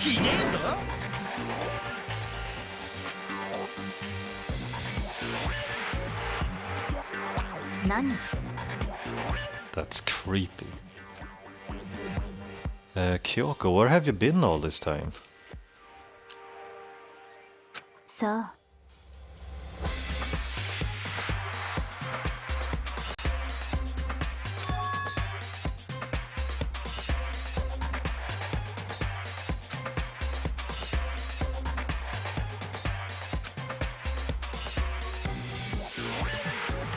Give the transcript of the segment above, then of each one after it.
ひでえぞ。何？ That's creepy. Kyoko, where have you been all this time? さあ。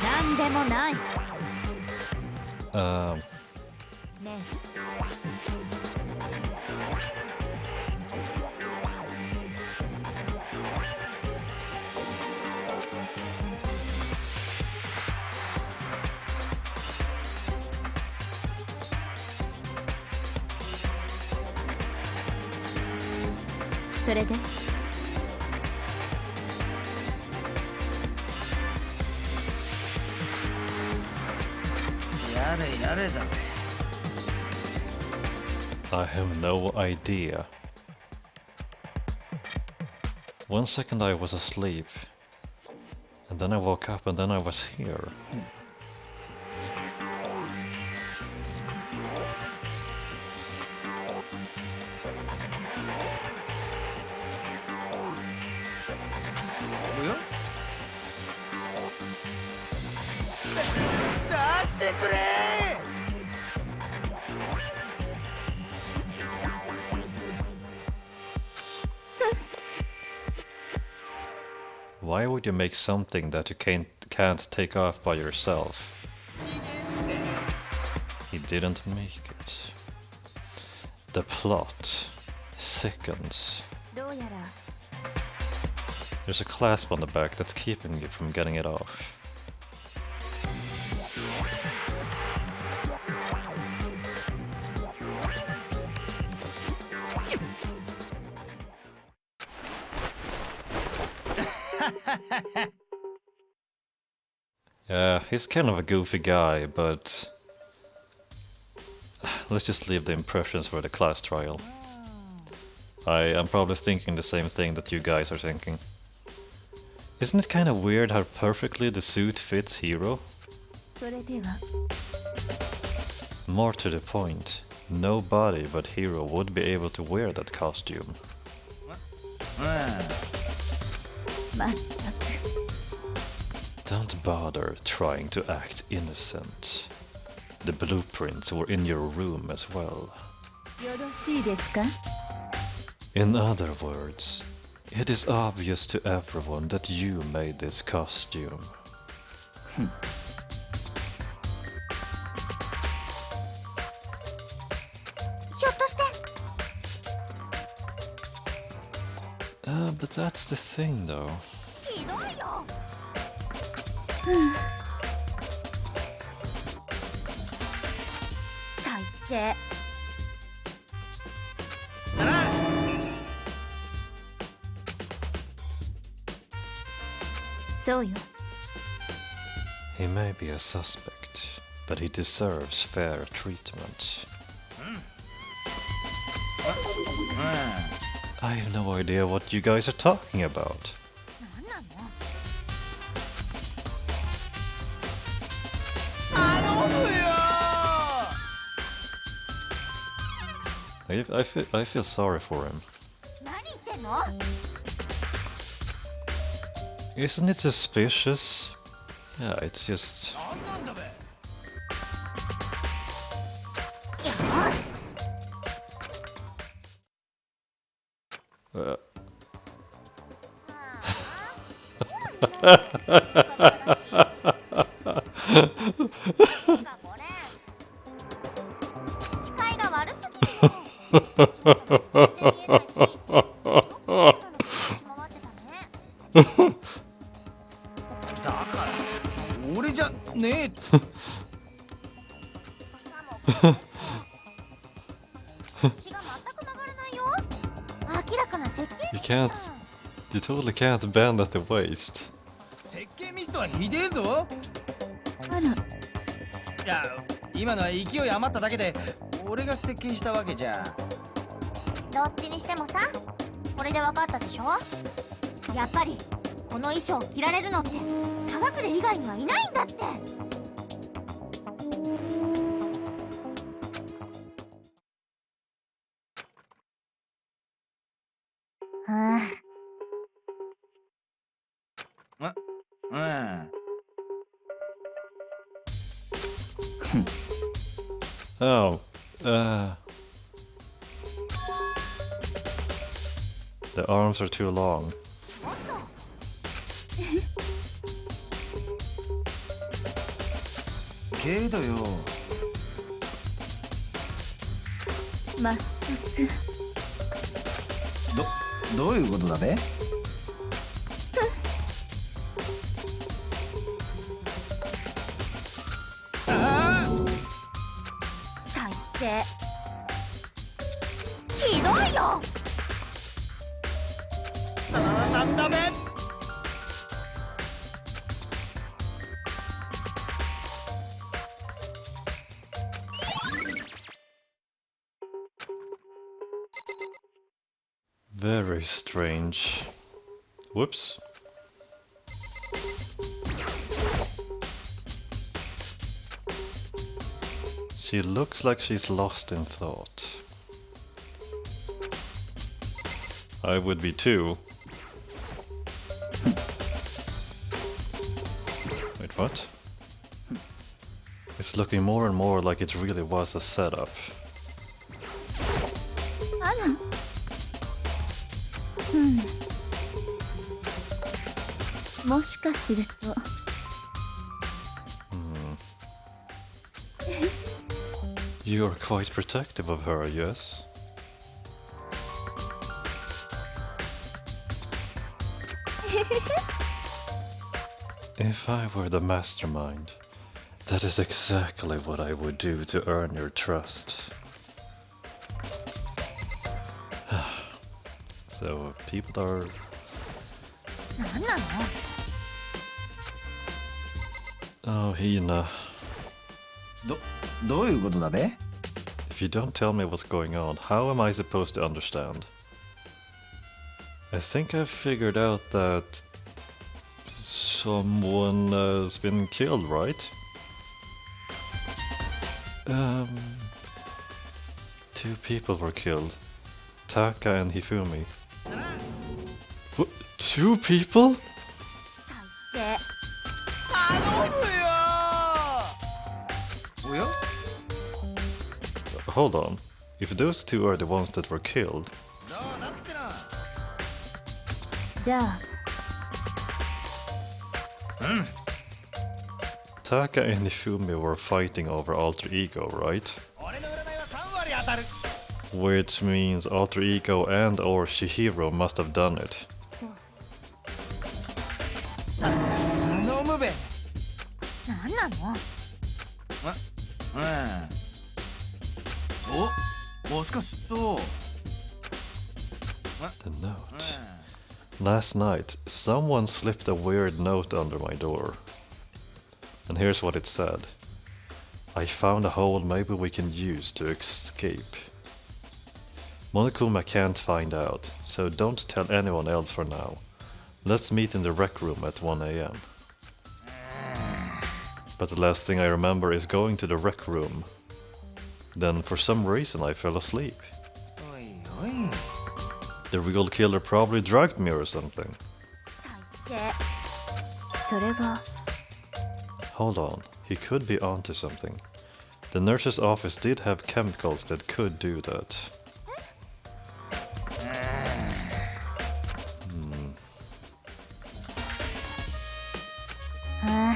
なんでもない。ねえ。それで？やれやれだべ。I have no idea. One second I was asleep, and then I woke up, and then I was here. Why would you make something that you can't take off by yourself? He didn't make it. The plot thickens. There's a clasp on the back that's keeping you from getting it off. Yeah, he's kind of a goofy guy, but let's just leave the impressions for the class trial. I am probably thinking the same thing that you guys are thinking. Isn't it kind of weird how perfectly the suit fits Hiro? More to the point, nobody but Hiro would be able to wear that costume. Don't bother trying to act innocent. The blueprints were in your room as well. In other words, it is obvious to everyone that you made this costume. But that's the thing though. He may be a suspect, but he deserves fair treatment. I have no idea what you guys are talking about. I feel sorry for him. Isn't it suspicious? Yeah, it's just... You totally can't bend at the waist. 設計ミスとはひでえぞ。いや、今のは勢い余っただけで、俺が設計したわけじゃ。どっちにしてもさ、これで分かったでしょ。やっぱりこの衣装を着られるのって科学で以外にはいないんだって。はうん。Oh, the arms are too long. けどよ。ま、どういうことだべ？最低。ひどいよ。なんだべ？Very strange. Whoops. She looks like she's lost in thought. I would be too. Wait, what? It's looking more and more like it really was a setup. もしかすると You're quite protective of her, yes? If I were the mastermind, that is exactly what I would do to earn your trust. So people are... なんなの。 Oh, Hina. どういうことだべ？ If you don't tell me what's going on, how am I supposed to understand? I think I've figured out that someone has been killed, right? Two people were killed. Taka and Hifumi. What? Two people? 最低。頼むよ。おや？ Hold on. If those two are the ones that were killed, だってな。じゃあ Taka and Hifumi were fighting over alter ego, right? 俺の占いは3割当たる。 Which means alter ego and or Shihiro must have done it. そう 頼むべ。なんなの。もしかすると。 The note. Last night, someone slipped a weird note under my door. And here's what it said. I found a hole maybe we can use to escape. Monokuma can't find out, so don't tell anyone else for now. Let's meet in the rec room at 1 AM. But the last thing I remember is going to the rec room. Then for some reason I fell asleep. おいおい。 The real killer probably drugged me or something. 最低。それは Hold on, he could be onto something. The nurse's office did have chemicals that could do that. Hmm.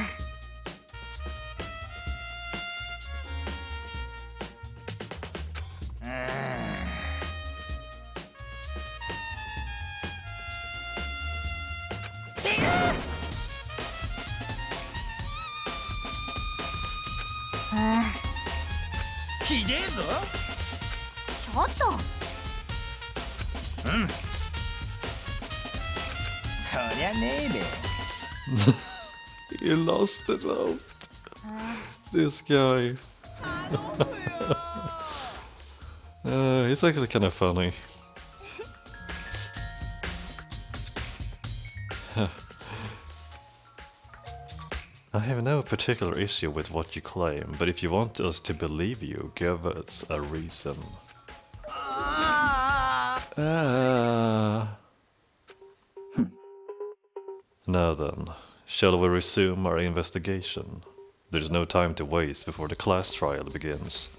あ ひでえぞ。ちょっと。そりゃねえべ。 He lost the note. This guy. He's actually kind of funny. I have no particular issue with what you claim, but if you want us to believe you, give us a reason. Now then, shall we resume our investigation? There's no time to waste before the class trial begins.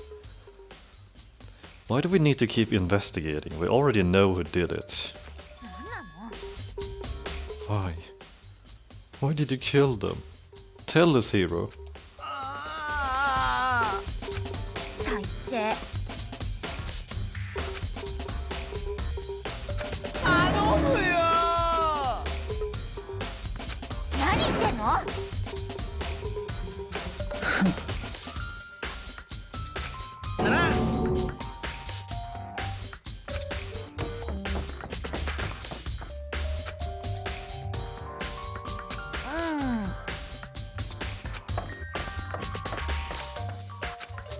Why do we need to keep investigating? We already know who did it. Why? Why did you kill them? Tell us, hero. 最低。頼むよ。何言ってんの？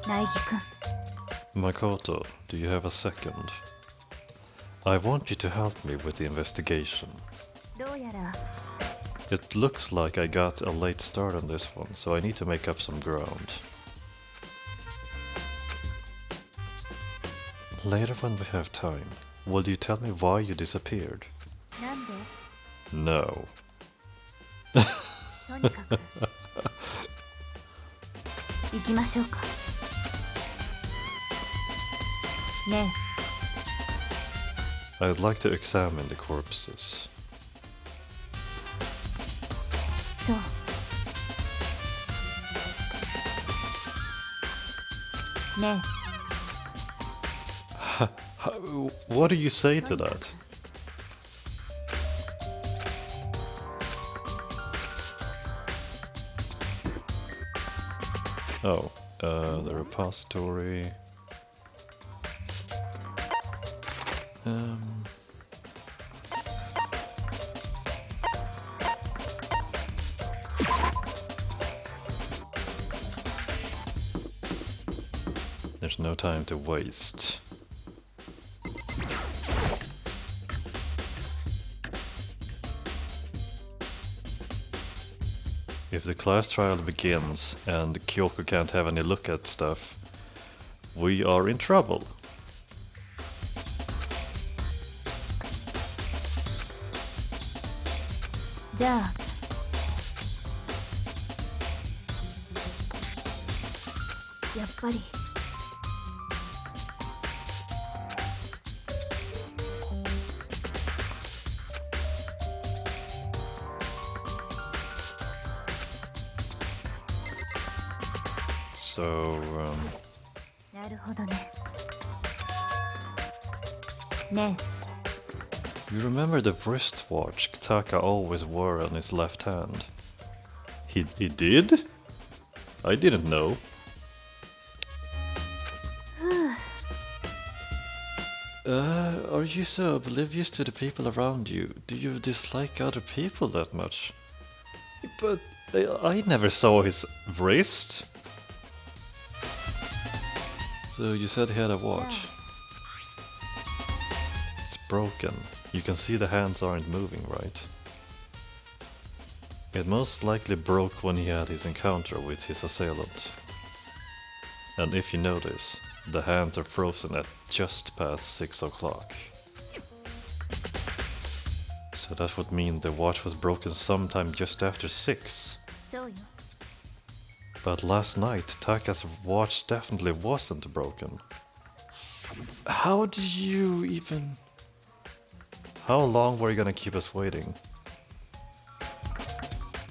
大樹くん。 Makoto, do you have a second? I want you to help me with the investigation. どうやら It looks like I got a late start on this one, so I need to make up some ground. Later when we have time, will you tell me why you disappeared? なんで No. とにかく行きましょうか。ね I'd like to examine the corpses. え、そう。ね What do you say to that? Oh, the repository. There's no time to waste. If the class trial begins and Kyoko can't have any look at stuff, we are in trouble.じゃあやっぱり So, なるほどね。ね you remember the wristwatch Taka always wore on his left hand? He did? I didn't know. え。 Are you so oblivious to the people around you? Do you dislike other people that much? But I never saw his wrist. So you said he had a watch. It's broken. You can see the hands aren't moving right. It most likely broke when he had his encounter with his assailant. And if you notice, the hands are frozen at just past 6 o'clock. So that would mean the watch was broken sometime just after 6. そうよ。 But last night, Taka's watch definitely wasn't broken. How did you even... How long were you gonna keep us waiting?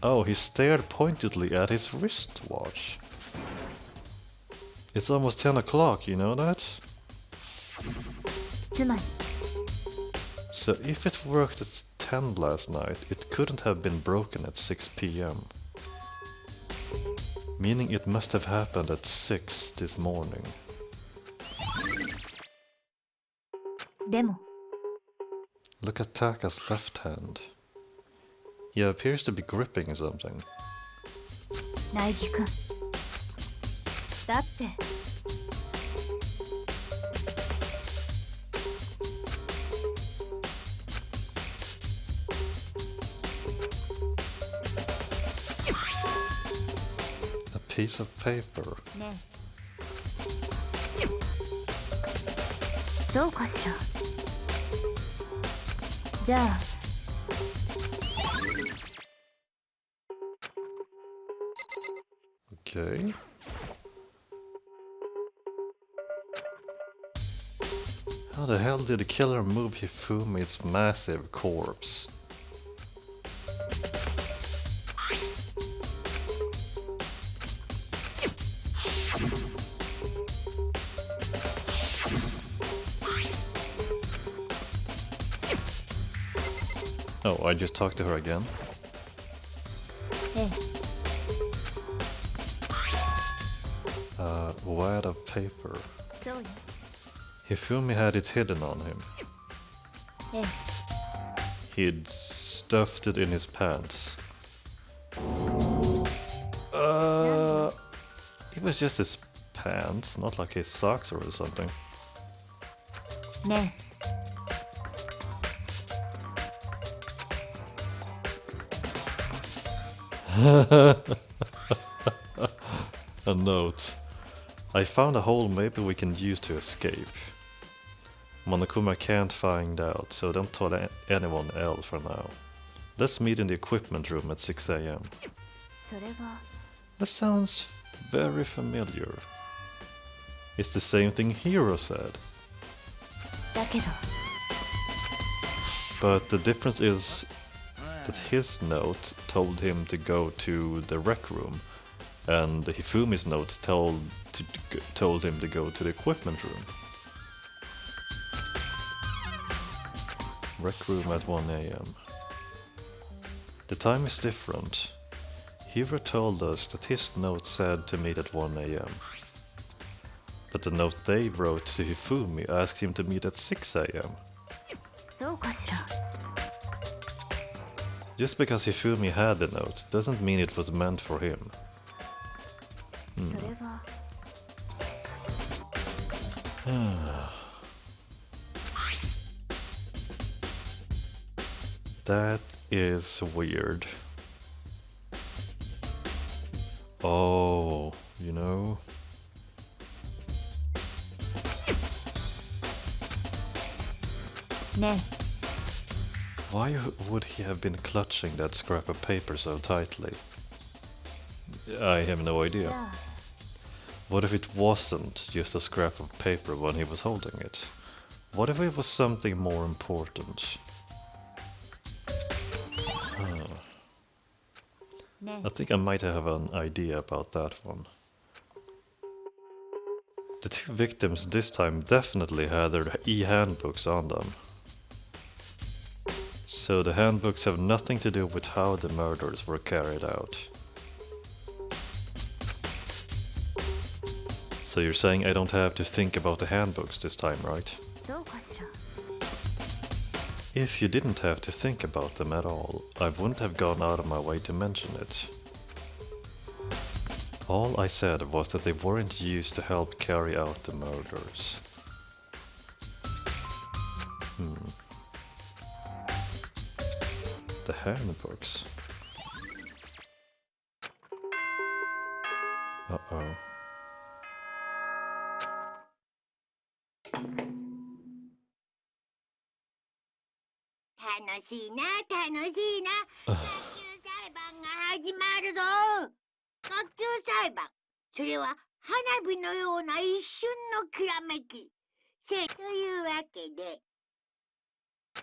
Oh, he stared pointedly at his wristwatch. It's almost 10 o'clock, you know that? つまり So if it worked at 10 last night, it couldn't have been broken at 6 p.m. Meaning it must have happened at 6 this morning. でも Look at Taka's left hand. He appears to be gripping something. 大樹くん。だって 「piece of paper. ねえそうかしらじゃあ Okay. How the hell did the killer move Hifumi's massive corpse? Oh, I just talked to her again. ええ Wad of paper. そうよ Hifumi had it hidden on him. ええ He'd stuffed it in his pants. It was just his pants, not like his socks or something. ね A note. I found a hole maybe we can use to escape. Monokuma can't find out, so don't tell anyone else for now. Let's meet in the equipment room at 6 a.m. えそれが That sounds very familiar. It's the same thing Hiro said. だけど But the difference is that his note told him to go to the rec room, and Hifumi's note told him to go to the equipment room. Rec room at 1 a.m. The time is different. Hiro told us that his note said to meet at 1 a.m. But the note they wrote to Hifumi asked him to meet at 6 a.m. そうかしら Just because Hifumi had the note doesn't mean it was meant for him. それが That is weird. Oh, you know. Ne. Why would he have been clutching that scrap of paper so tightly? I have no idea. じゃあ What if it wasn't just a scrap of paper when he was holding it? What if it was something more important? Ne. I think I might have an idea about that one. The two victims this time definitely had their e-handbooks on them. So the handbooks have nothing to do with how the murders were carried out. So you're saying I don't have to think about the handbooks this time, right? そうかしら If you didn't have to think about them at all, I wouldn't have gone out of my way to mention it. All I said was that they weren't used to help carry out the murders. The handbooks. Uh-oh. 楽しいな楽しいな学級裁判が始まるぞ学級裁判それは花火のような一瞬のきらめきというわけで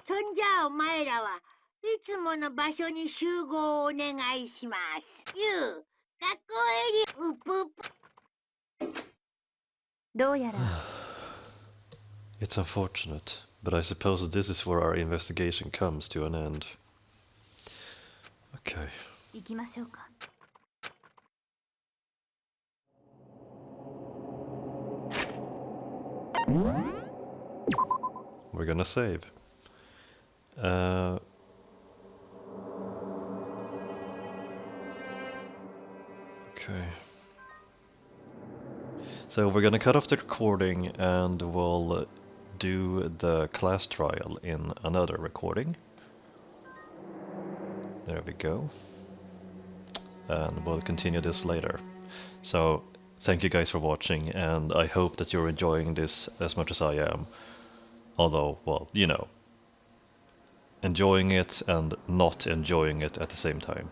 そんじゃお前らはいつもの場所に集合をお願いしますゆう学校へうぷぷどうやら It's unfortunate, but I suppose this is where our investigation comes to an end. Okay. 行きましょうか We're gonna save. Okay. So we're gonna cut off the recording and we'll do the class trial in another recording. There we go. And we'll continue this later. So thank you guys for watching, and I hope that you're enjoying this as much as I am. Although, well, you know, enjoying it and not enjoying it at the same time.